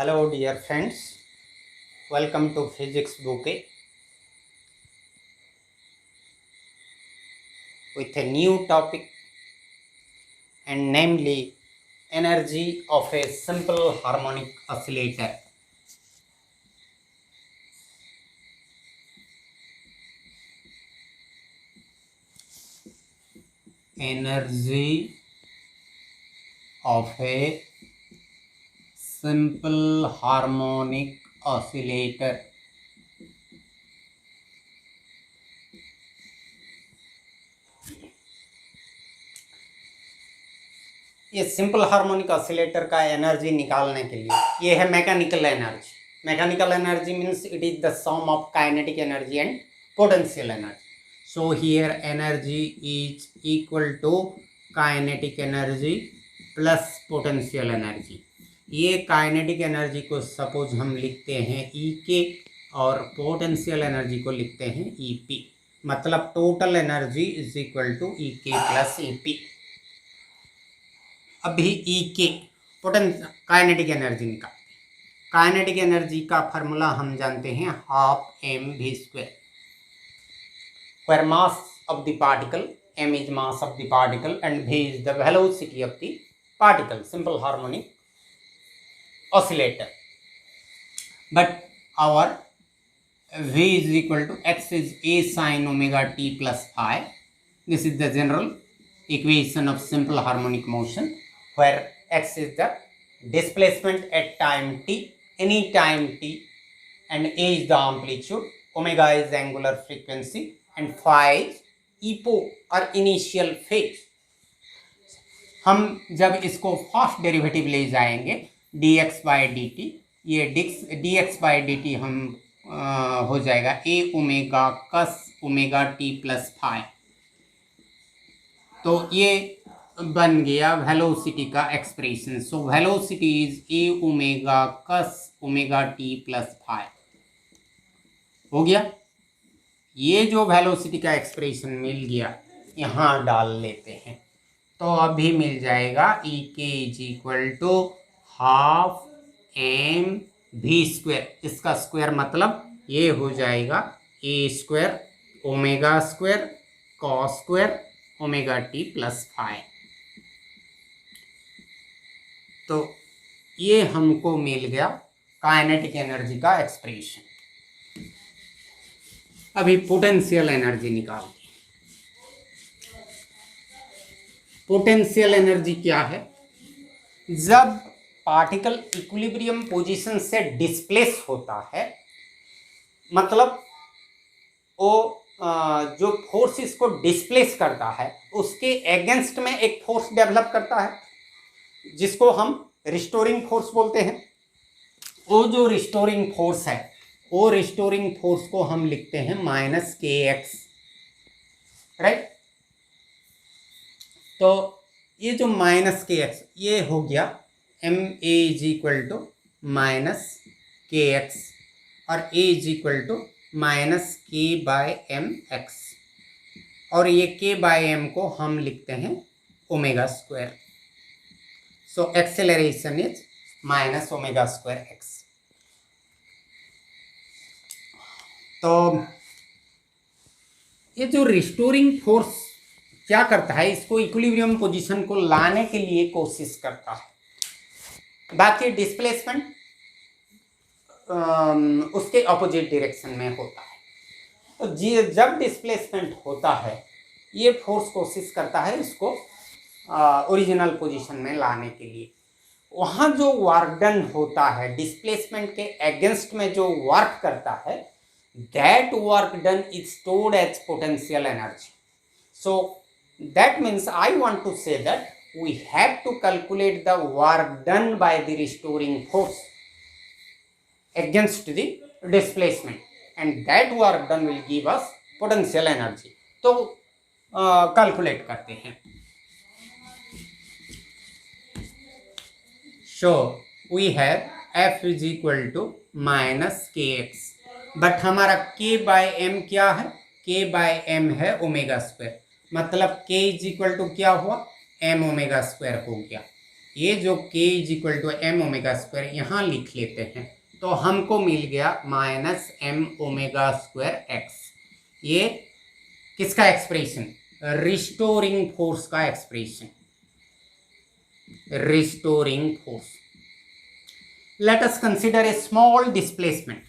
Hello dear friends, welcome to Physics Bouquet with a new topic, and namely energy of a simple harmonic oscillator. Energy of a simple harmonic oscillator. ये simple harmonic oscillator का energy निकालने के लिए ये है mechanical energy. Mechanical energy means it is the sum of kinetic energy and potential energy. So here energy is equal to kinetic energy plus potential energy. ये kinetic energy को suppose हम लिखते हैं ई के और पोटेंशियल एनर्जी को लिखते हैं ई पी. मतलब total energy is equal to E K plus E P. अभी ई के काइनेटिक एनर्जी निकालते हैं. काइनेटिक एनर्जी का फार्मूला हम जानते हैं half M we square, where mass of the particle, m is mass of the particle and v is the velocity of the particle. Simple harmonic oscillator. But our v is equal to x is a sin omega t plus phi. This is the general equation of simple harmonic motion, where x is the displacement at time t, any time t, and a is the amplitude, omega is angular frequency, and phi is epo or initial phase. हम जब इसको first derivative ले जाएंगे dx by dt, ये dx by dt हम हो जाएगा a omega cos omega t plus phi. तो ये बन गया वेलोसिटी का expression. So velocity is a omega cos omega T plus phi. हो गया. ये जो वेलोसिटी का एक्सप्रेशन मिल गया यहाँ डाल लेते हैं तो अभी मिल जाएगा E K is equal to half M we square. इसका स्क्वायर मतलब ये हो जाएगा A square omega square cos square omega T plus phi. तो ये हमको मिल गया काइनेटिक एनर्जी का एक्सप्रेशन. अभी पोटेंशियल एनर्जी निकालते हैं. पोटेंशियल एनर्जी क्या है? जब पार्टिकल इक्विलिब्रियम पोजीशन से डिस्प्लेस होता है, मतलब वो जो फोर्स इसको डिस्प्लेस करता है उसके अगेंस्ट में एक फोर्स डेवलप करता है जिसको हम रिस्टोरिंग फोर्स बोलते हैं. वो जो रिस्टोरिंग फोर्स है वो रिस्टोरिंग फोर्स को हम लिखते हैं माइनस के एक्स. राइट. तो ये जो माइनस के एक्स ये हो गया m a is equal to minus k x और a is equal to minus k by m x. और ये के बाय एम को हम लिखते हैं omega square. So acceleration is minus omega square x. तो ये जो रिस्टोरिंग फोर्स क्या करता है, इसको इक्विलिब्रियम पोजीशन को लाने के लिए कोशिश करता है. बाकी डिस्प्लेसमेंट उसके ऑपोजिट डायरेक्शन में होता है. तो जब डिस्प्लेसमेंट होता है ये फोर्स कोशिश करता है इसको ओरिजिनल पोजीशन में लाने के लिए. वहाँ जो वर्क डन होता है डिस्प्लेसमेंट के अगेंस्ट में जो वर्क करता है, that work done is stored as potential energy. So that means I want to say that we have to calculate the work done by the restoring force against the displacement, and that work done will give us potential energy. तो calculate करते हैं. So we have F is equal to minus kx. But हमारा k bye M क्या है? k bye M है omega square. मतलब k is equal to क्या हुआ? m ओमेगा स्क्वायर हो गया. ये जो k is equal to m omega square यहाँ लिख लेते हैं, तो हमको मिल गया minus m omega square x. ये किसका एक्सप्रेशन? रिस्टोरिंग फोर्स का expression, restoring force. Let us consider a small displacement.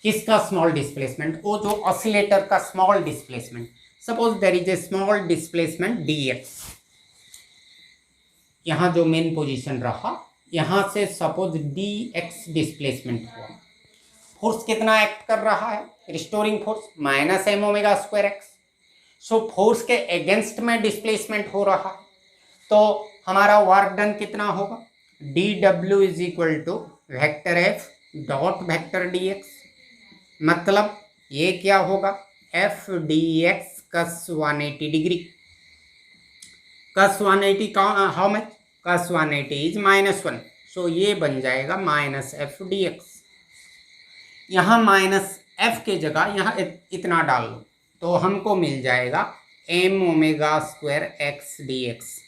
किसका स्मॉल डिस्प्लेसमेंट? वो जो ऑसिलेटर का small displacement. Suppose there is a small displacement dx। यहां जो मेन पोजीशन रहा, यहां से सपोज dx डिस्प्लेसमेंट हुआ। फोर्स कितना एक्ट कर रहा है? Restoring force minus m omega square x. So force के अगेंस्ट में डिस्प्लेसमेंट हो रहा है, तो हमारा वर्क डन कितना होगा? dw is equal to vector F dot vector dx। मतलब ये क्या होगा? एफ डी एक्स कस 180 डिग्री। कस 180 का how much? Cos 180 is -1, so ये बन जाएगा माइनस एफ डी एक्स। यहाँ माइनस एफ के जगह यहाँ इतना डाल लो, तो हमको मिल जाएगा m omega square x d x.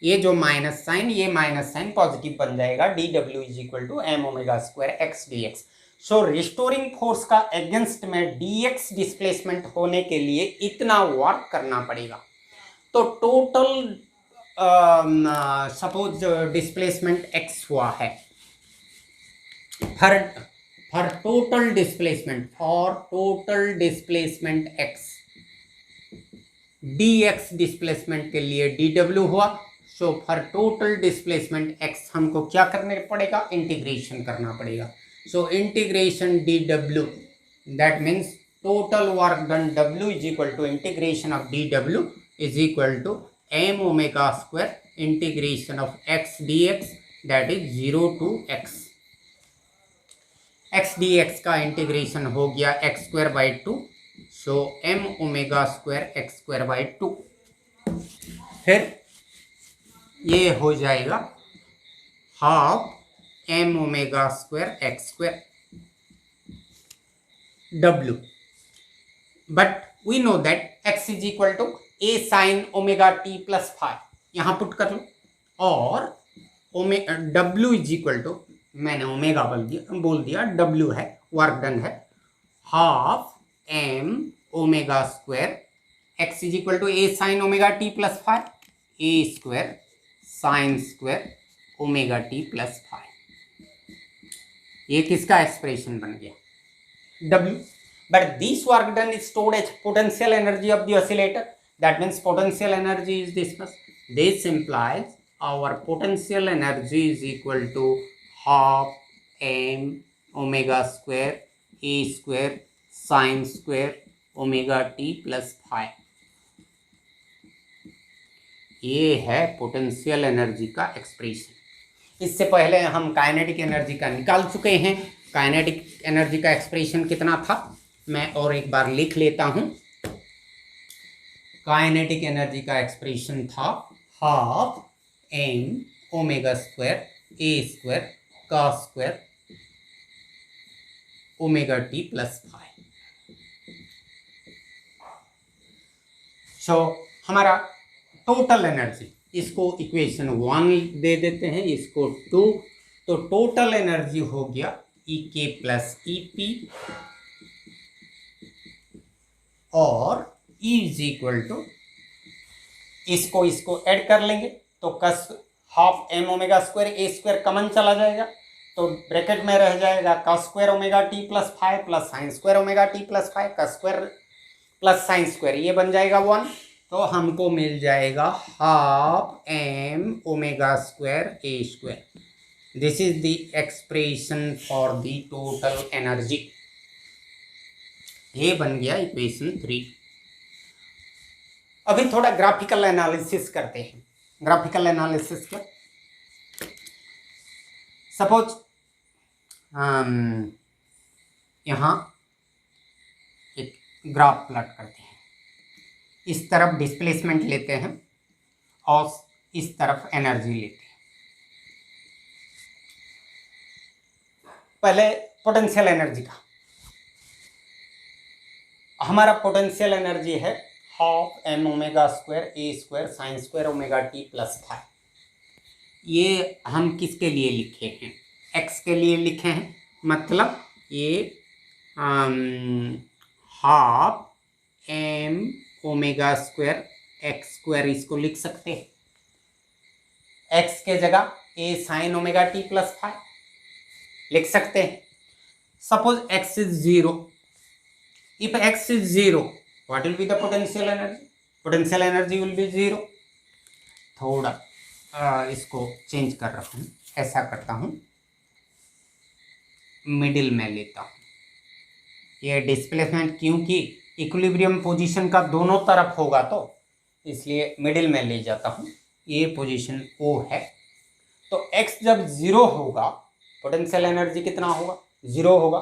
ये जो माइनस साइन, ये माइनस साइन पॉजिटिव बन जाएगा, d W is equal to m omega square x d x. So restoring force का अगेंस्ट में dx डिस्प्लेसमेंट होने के लिए इतना वर्क करना पड़ेगा। तो टोटल सपोज डिस्प्लेसमेंट x हुआ है, for total displacement x, dx displacement के लिए dw हुआ। So for total displacement x हमको क्या करने पड़ेगा? इंटीग्रेशन करना पड़ेगा। So integration dw, that means total work done w is equal to integration of dw is equal to m omega square integration of x dx, that is 0 to x। x dx का integration हो गया x square by 2, सो m omega square x square by 2। फिर ये हो जाएगा half M omega square x square W. But we know that x is equal to a sine omega T plus five, यहां put कर लो। और W is equal to, मैंने omega बोल दिया, डब्ल्यू है, वर्क डन है, half M omega square x is equal to a sine omega T plus five, A square sine square omega T plus five. ये किसका एक्सप्रेशन बन गया? W। But this work done is stored as potential energy of the oscillator. That means potential energy is discussed. This implies our potential energy is equal to half m omega square a square sin square omega t plus phi। ये है potential energy का expression. इससे पहले हम kinetic energy का निकाल चुके हैं। काइनेटिक एनर्जी का एक्सप्रेशन कितना था, मैं और एक बार लिख लेता हूं। काइनेटिक एनर्जी का एक्सप्रेशन था हाफ एम ओमेगा स्क्वायर ए square cos square omega T plus five. So हमारा टोटल एनर्जी, इसको इक्वेशन 1 दे देते हैं, इसको 2, तो टोटल एनर्जी हो गया E k plus E P, और E इज इक्वल टू, इसको ऐड कर लेंगे तो cos half M omega square ए स्क्वायर कॉमन चला जाएगा, तो ब्रैकेट में रह जाएगा cos square omega T plus 5 plus sine square omega T plus 5, cos square plus sine square, ये बन जाएगा 1। तो हमको मिल जाएगा half M omega square A square. This is the expression for the total energy. ये बन गया इक्वेशन 3। अभी थोड़ा ग्राफिकल एनालिसिस करते हैं। ग्राफिकल एनालिसिस क्या, सपोज यहाँ एक ग्राफ प्लॉट करते हैं। इस तरफ डिस्प्लेसमेंट लेते हैं और इस तरफ एनर्जी लेते हैं। पहले पोटेंशियल एनर्जी का, हमारा पोटेंशियल एनर्जी है हाफ एम ओमेगा स्क्वायर ए square sine square omega T plus 5। ये हम किसके लिए लिखे हैं, x के लिए लिखे हैं, मतलब ये half m omega square x square इसको लिख सकते हैं, x के जगह a sine omega t plus five लिख सकते हैं। Suppose x is 0, if x is 0 what will be the potential energy, potential energy will be 0। थोड़ा इसको चेंज कर रहा हूँ, ऐसा करता हूँ, मिडिल में लेता हूँ ये डिस्प्लेसमेंट, क्योंकि इक्विलिब्रियम पोजीशन का दोनों तरफ होगा तो इसलिए मिडिल में ले जाता हूँ। ये पोजीशन O है, तो x जब 0 होगा पोटेंशियल एनर्जी कितना होगा, 0 होगा,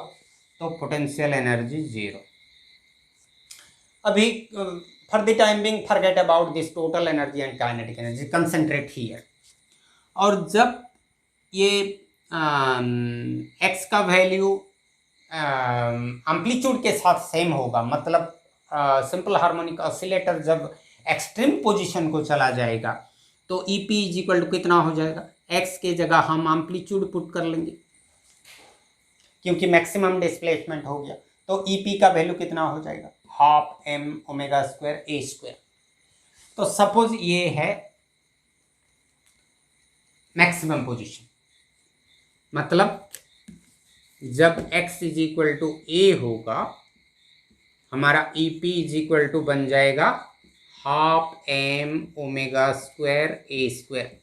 तो पोटेंशियल एनर्जी 0। अभी for the time being forget about this total energy and kinetic energy, concentrate here. और जब ये x का वैल्यू एम्पलीट्यूड के साथ सेम होगा, मतलब सिंपल हार्मोनिक ऑसिलेटर जब एक्सट्रीम पोजीशन को चला जाएगा तो EP इज इक्वल टू कितना हो जाएगा, x के जगह हम एम्पलीट्यूड पुट कर लेंगे क्योंकि मैक्सिमम डिस्प्लेसमेंट हो गया, तो EP का वैल्यू कितना हो जाएगा, half m omega square a square. तो सपोज ये है मैक्सिमम पोजीशन, मतलब जब x is equal to a होगा हमारा EP इज इक्वल टू बन जाएगा half m omega square a square.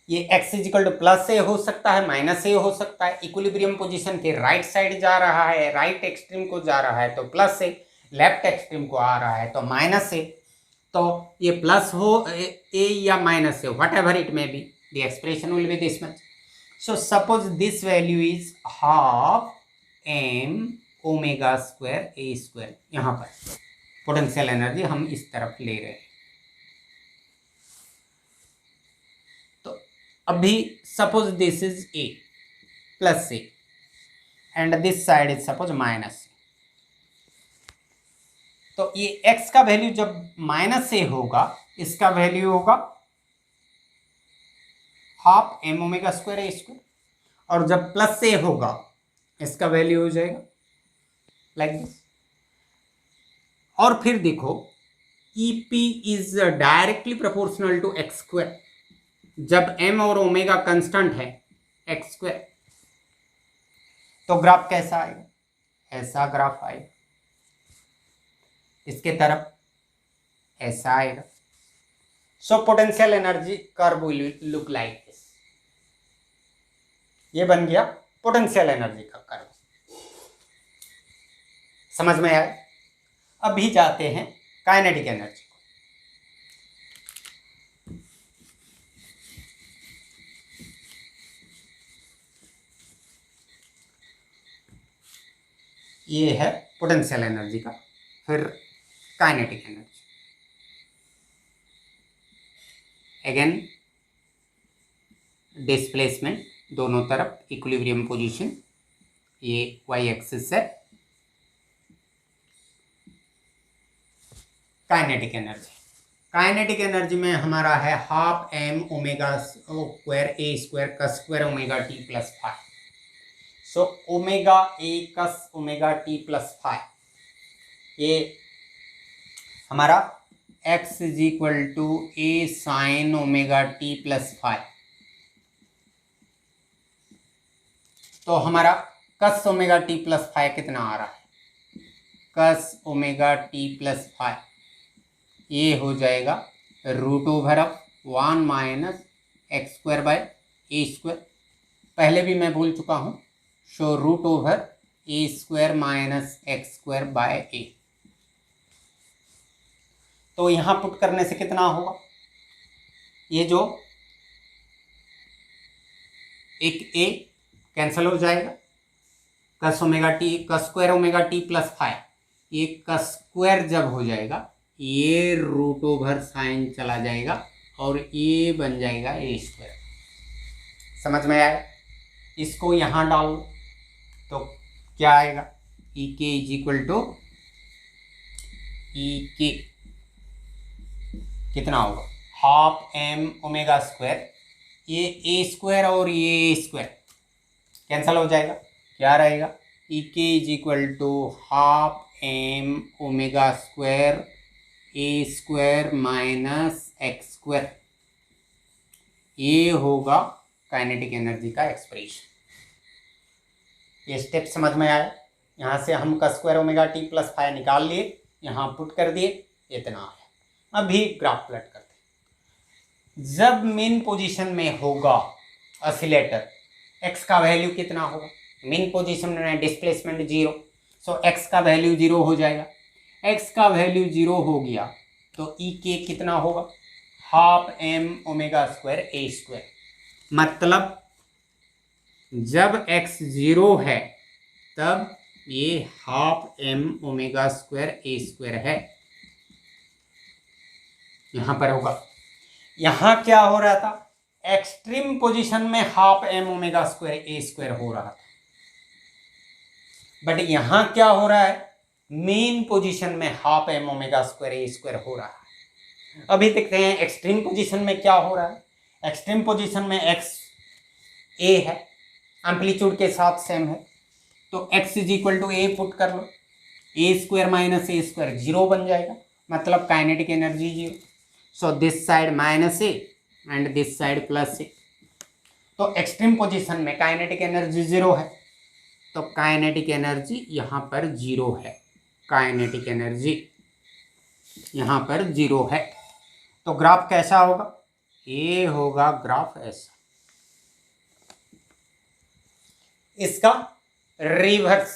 ये x is equal to plus a हो सकता है, माइनस a हो सकता है, इक्विलिब्रियम पोजीशन के राइट साइड जा रहा है, राइट एक्सट्रीम को जा रहा है तो प्लस a, लेफ्ट एक्सट्रीम को आ रहा है तो माइनस a। तो ये प्लस हो a या minus a, what ever it may be, the expression will be this much. So suppose this value is half m omega square a square. यहाँ पर पोटेंशियल एनर्जी हम इस तरफ ले रहे हैं, तो अभी suppose this is a plus a and this side is suppose minus a, तो ये x का वैल्यू जब माइनस a होगा इसका वैल्यू होगा half m omega square a square, और जब प्लस a होगा इसका वैल्यू हो जाएगा लाइक दिस। और फिर देखो EP is directly proportional to x square, जब m और ओमेगा कांस्टेंट है एक्स स्क्वायर, तो ग्राफ कैसा आएगा, ऐसा ग्राफ आएगा, इसके तरफ ऐसा आएगा। So potential energy curve will look like this. ये बन गया पोटेंशियल एनर्जी का कर्व, समझ में आया। अभी जाते हैं काइनेटिक एनर्जी को। ये है पोटेंशियल एनर्जी का, फिर काइनेटिक एनर्जी। अगेन डिस्प्लेसमेंट दोनों तरफ, इक्विलिब्रियम पोजीशन, ये y एक्सिस है। काइनेटिक एनर्जी, काइनेटिक एनर्जी में हमारा है half m omega square a square का square omega t plus five. So omega a cos omega t plus five, ये हमारा x is equal to a sine omega t plus five. तो हमारा cos omega t plus five कितना आ रहा है, cos omega t plus five, ये हो जाएगा root over of 1 minus x square by A square. पहले भी मैं भूल चुका हूँ, so root over A square minus x square by A. तो यहाँ पुट करने से कितना होगा, ये जो एक a कैंसिल हो जाएगा, cos omega T cos square omega T plus five, ये कस स्क्वायर जब हो जाएगा ये रूट ओवर साइन चला जाएगा और ये बन जाएगा ए स्क्वायर। समझ में आया। इसको यहाँ डाल तो क्या आएगा, ई K is equal to E के कितना होगा, हाफ एम ओमेगा स्क्वायर, ये ए स्क्वायर और ये ए स्क्वायर कैंसिल हो जाएगा, क्या रहेगा, E K is equal to half M omega square A square minus x square. ये होगा काइनेटिक एनर्जी का एक्सप्रेशन। ये स्टेप समझ में आया। यहाँ से हम का square omega T plus five निकाल लिए, यहाँ पुट कर दिए, इतना आया। अभी ग्राफ प्लॉट करते हैं। जब मेन पोजीशन में होगा ऑसिलेटर, एक्स का वैल्यू कितना होगा, मेन पोजीशन में डिस्प्लेसमेंट जीरो, सो एक्स का वैल्यू जीरो हो जाएगा। एक्स का वैल्यू जीरो हो गया तो ई के कितना होगा, हाफ एम ओमेगा स्क्वायर ए स्क्वायर। मतलब जब x जीरो है तब ये हाफ एम ओमेगा स्क्वायर ए स्क्वायर है, यहां पर होगा। यहां क्या हो रहा था, एक्सट्रीम पोजीशन में हाफ एम ओमेगा स्क्वायर ए स्क्वायर हो रहा था, बट यहां क्या हो रहा है, मेन पोजीशन में हाफ एम ओमेगा स्क्वायर ए स्क्वायर हो रहा है। अभी देखते हैं एक्सट्रीम पोजीशन में क्या हो रहा है। एक्सट्रीम पोजीशन में एक्स ए है, एम्पलीट्यूड के साथ सेम है, तो x is equal to A put कर लो, A square minus A square zero बन जाएगा, मतलब kinetic energy zero. So this side minus A and this side plus A. तो एक्सट्रीम पोजीशन में काइनेटिक एनर्जी जीरो है, तो काइनेटिक एनर्जी यहाँ पर जीरो है, काइनेटिक एनर्जी यहाँ पर जीरो है। तो ग्राफ कैसा होगा, ये होगा ग्राफ ऐसा, इसका रिवर्स,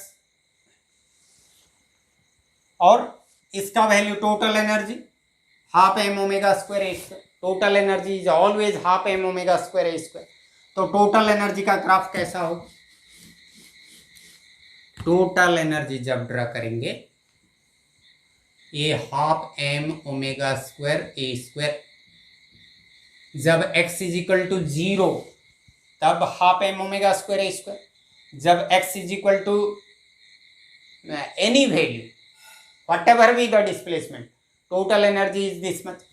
और इसका value total energy half M omega square A square. Total energy is always half M omega square A square. तो टोटल एनर्जी का ग्राफ कैसा होगा, टोटल एनर्जी जब ड्रा करेंगे ये हाफ एम ओमेगा स्क्वायर ए स्क्वायर। जब x is equal to zero तब half M omega square ए square. जब x is equal to any value whatever be the displacement, total energy is this much.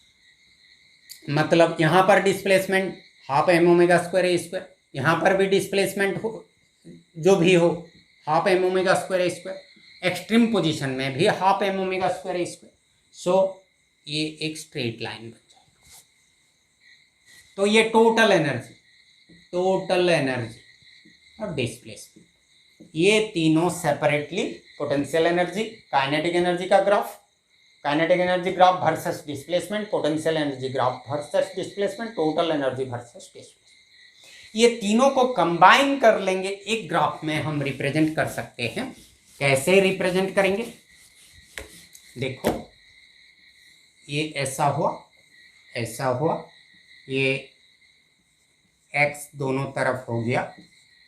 मतलब यहाँ पर displacement half M omega square ए square, यहाँ पर भी displacement हो जो भी हो हाफ एम ओमेगा स्क्वायर ए स्क्वायर, एक्सट्रीम पोजीशन में भी हाफ एम ओमेगा स्क्वायर ए स्क्वायर। सो ये एक स्ट्रेट लाइन बन जाएगा। तो ये टोटल एनर्जी और डिस्प्लेसमेंट, ये तीनों separately potential energy, kinetic energy का graph, kinetic energy graph versus displacement, potential energy graph versus displacement, total energy versus displacement. ये तीनों को कंबाइन कर लेंगे एक ग्राफ में हम रिप्रेजेंट कर सकते हैं। कैसे रिप्रेजेंट करेंगे, देखो ये ऐसा हुआ, ये x दोनों तरफ हो गया,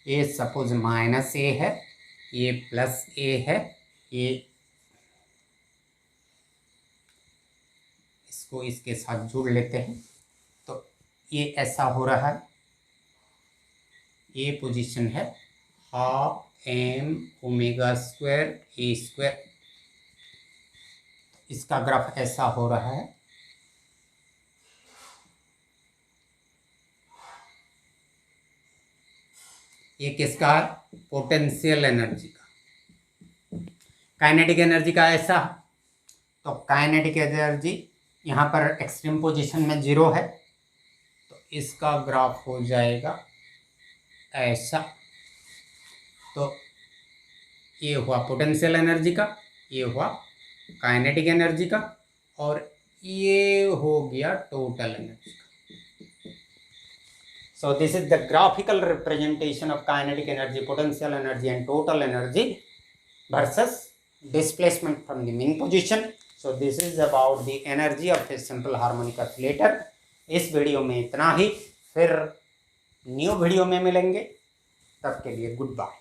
ये सपोज माइनस ए है, ये प्लस ए है, ये इसको इसके साथ जोड़ लेते हैं, तो ये ऐसा हो रहा है। ये पोजीशन है हाफ एम ओमेगा स्क्वायर ए स्क्वायर, इसका ग्राफ ऐसा हो रहा है। ये किसका है, पोटेंशियल एनर्जी का। काइनेटिक एनर्जी का ऐसा, तो काइनेटिक एनर्जी यहाँ पर एक्सट्रीम पोजीशन में जीरो है, तो इसका ग्राफ हो जाएगा ऐसा। तो ये हुआ पोटेंशियल एनर्जी का, ये हुआ काइनेटिक एनर्जी का, और ये हो गया टोटल एनर्जी का। So this is the graphical representation of kinetic energy, potential energy and total energy versus displacement from the mean position. So this is about the energy of a simple harmonic oscillator. इस video में इतना ही, फिर new video में मिलेंगे, तब के लिए good bye.